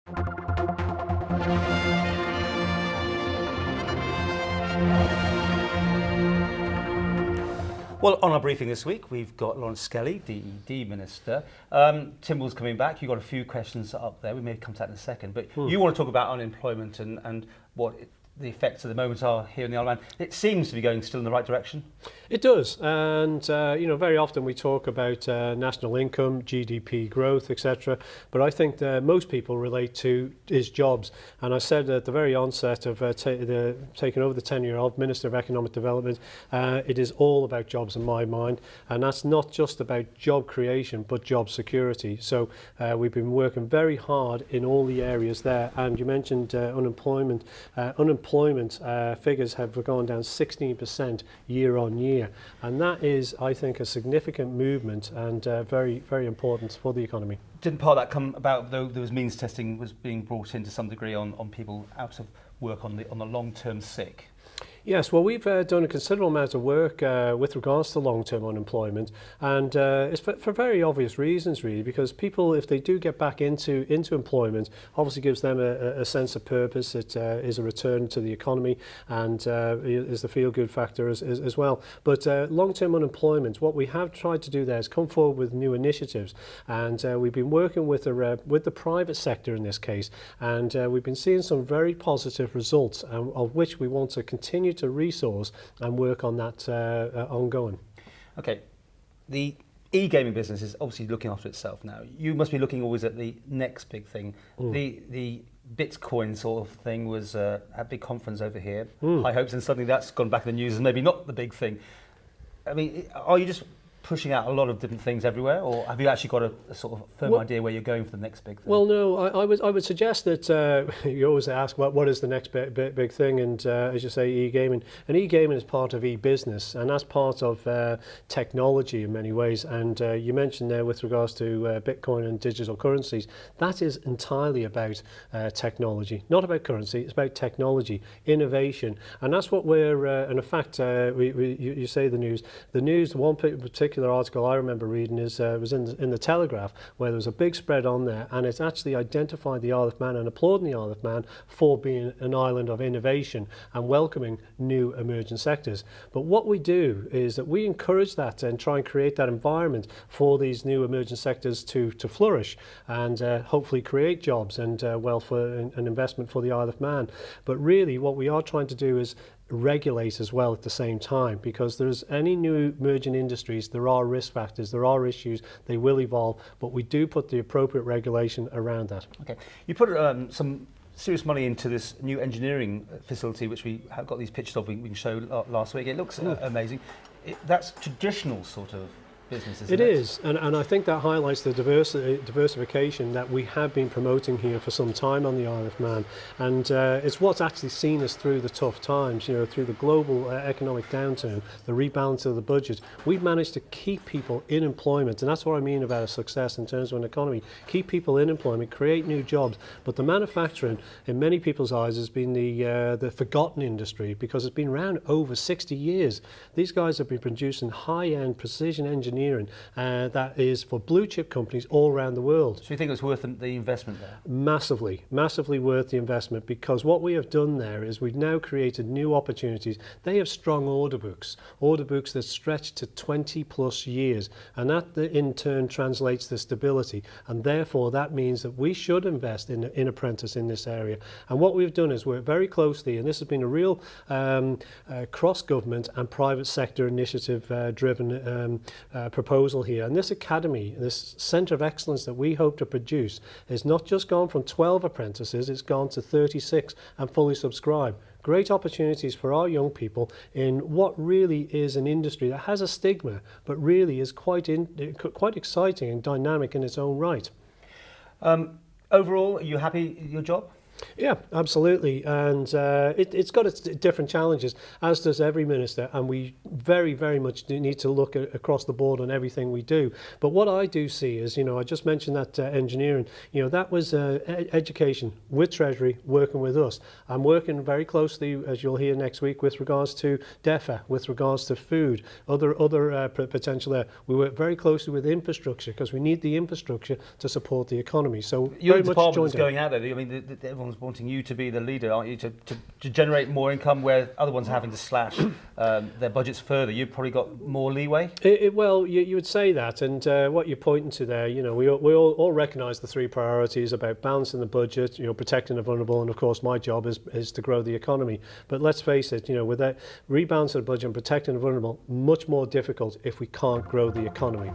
Well, on our briefing this week, we've got Laurence Skelly, the ED Minister. Timble's coming back. You've got a few questions up there. We may come to that in a second. But you want to talk about unemployment and what the effects at the moment are here in the Isle of Man. It seems to be going still in the right direction. It does, and very often we talk about national income, GDP growth, etc. But I think that most people relate to is jobs. And I said at the very onset of taking over the tenure of Minister of Economic Development, it is all about jobs in my mind, and that's not just about job creation, but job security. So we've been working very hard in all the areas there. And you mentioned unemployment. Unemployment figures have gone down 16% year on year. And that is, I think, a significant movement and very, very important for the economy. Didn't part of that come about, though there was means testing was being brought in to some degree on people out of work on the long-term sick? Yes, well, we've done a considerable amount of work with regards to long-term unemployment, and it's for very obvious reasons, really, because people, if they do get back into employment, obviously gives them a sense of purpose. It is a return to the economy, and is the feel-good factor as well. But long-term unemployment, what we have tried to do there is come forward with new initiatives, and we've been working with the private sector in this case, and we've been seeing some very positive results, of which we want to continue to resource and work on that ongoing. Okay, the e-gaming business is obviously looking after itself now. You must be looking always at the next big thing. The Bitcoin sort of thing was at a big conference over here. High hopes, and suddenly that's gone back in the news as maybe not the big thing. I mean, are you just pushing out a lot of different things everywhere, or have you actually got a sort of firm idea where you're going for the next big thing? Well, no, I would suggest that you always ask what is the next big thing, and as you say, e-gaming. And e-gaming is part of e-business, and that's part of technology in many ways. And you mentioned there with regards to Bitcoin and digital currencies, that is entirely about technology, not about currency. It's about technology, innovation, and that's what we're. And in fact, you say the news. The news, one particular article I remember reading was in the Telegraph, where there was a big spread on there, and it actually identified the Isle of Man and applauding the Isle of Man for being an island of innovation and welcoming new emerging sectors. But what we do is that we encourage that and try and create that environment for these new emerging sectors to flourish and hopefully create jobs and wealth and investment for the Isle of Man. But really what we are trying to do is regulate as well at the same time, because there's any new emerging industries, there are risk factors, there are issues, they will evolve, but we do put the appropriate regulation around that. Okay, you put some serious money into this new engineering facility, which we have got these pictures of we can show last week. It looks amazing. That's traditional sort of business, isn't it? It is, and I think that highlights the diversification that we have been promoting here for some time on the Isle of Man, and it's what's actually seen us through the tough times, through the global economic downturn, the rebalance of the budget. We've managed to keep people in employment, and that's what I mean about a success in terms of an economy. Keep people in employment, create new jobs, but the manufacturing, in many people's eyes, has been the forgotten industry, because it's been around over 60 years. These guys have been producing high-end precision engineering that is for blue chip companies all around the world. So you think it's worth the investment there? Massively worth the investment, because what we have done there is we've now created new opportunities. They have strong order books that stretch to 20 plus years, and that in turn translates to stability, and therefore that means that we should invest in apprentice in this area. And what we've done is work very closely, and this has been a real cross-government and private sector initiative driven proposal here. And this academy, this centre of excellence that we hope to produce, is not just gone from 12 apprentices, it's gone to 36 and fully subscribed. Great opportunities for our young people in what really is an industry that has a stigma, but really is quite exciting and dynamic in its own right. Overall, are you happy with your job? Yeah, absolutely, and it's got its different challenges, as does every minister, and we very, very much do need to look across the board on everything we do. But what I do see is, I just mentioned that engineering, that was education with Treasury working with us. I'm working very closely, as you'll hear next week, with regards to DEFA, with regards to food, other potential there. We work very closely with infrastructure because we need the infrastructure to support the economy. So your very much department's joined going out there. I mean, everyone's wanting you to be the leader, aren't you, to generate more income where other ones are having to slash their budgets further. You've probably got more leeway. Well, you would say that, and what you're pointing to there, we all recognise the three priorities about balancing the budget, protecting the vulnerable, and of course my job is to grow the economy. But let's face it, with that rebalancing the budget and protecting the vulnerable, much more difficult if we can't grow the economy.